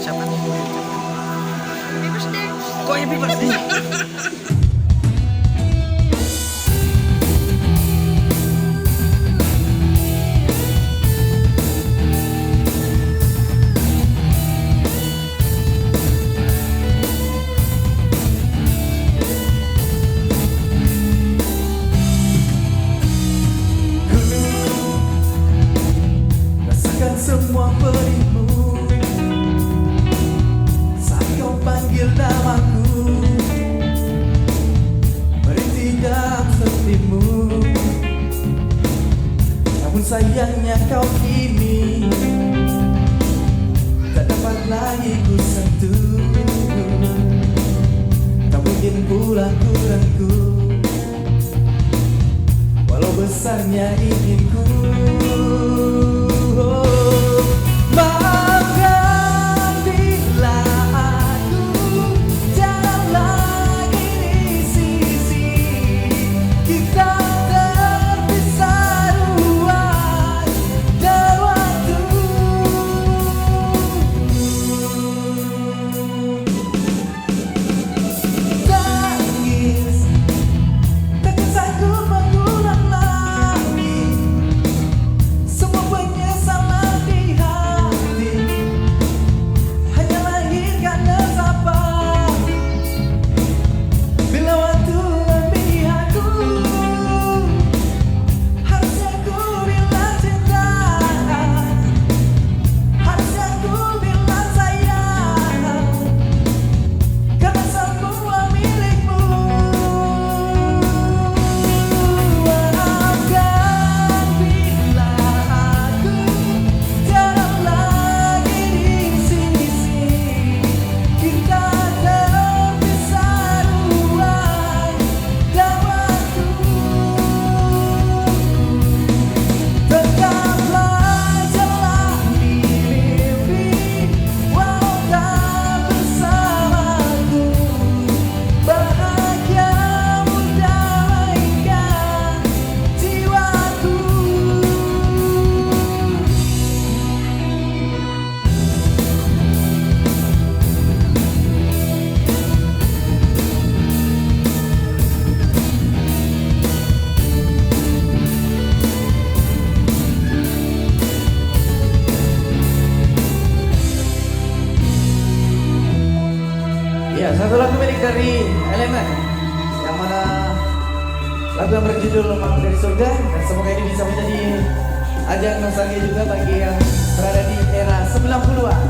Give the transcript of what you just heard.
ucapan nih, boleh ucapan. Happy birthday. Kok happy birthday? Rasakan semua perihmu saat kau panggil namaku, merintih dalam setimu. Namun sayangnya kau kini tak dapat lagi ku sentuh. Tak mungkin pulang ku rengku, walau besarnya inginku. Maafkan bila aku jarang lagi di sisi kita, terpisah ruang dan waktu. Tangis takkan sanggup mengulang lagi semua penyesalan di hati, hanya lahir karena sapa. Bila waktu memihakku, harusnya ku bilang cinta, harusnya ku bilang sayang, karena semua milikmu. Maafkan bila aku jarang lagi di sisi kita, terpisah ruang dan waktu. Tetaplah jalani mimpi walau tak bersamaku, bahagiamu damaikan jiwaku. Ya, satu lagu milik dari Elemen, yang mana lagu yang berjudul Malam dari Surga, dan semoga ini bisa menjadi ajang nostalgia juga bagi yang berada di era 90-an.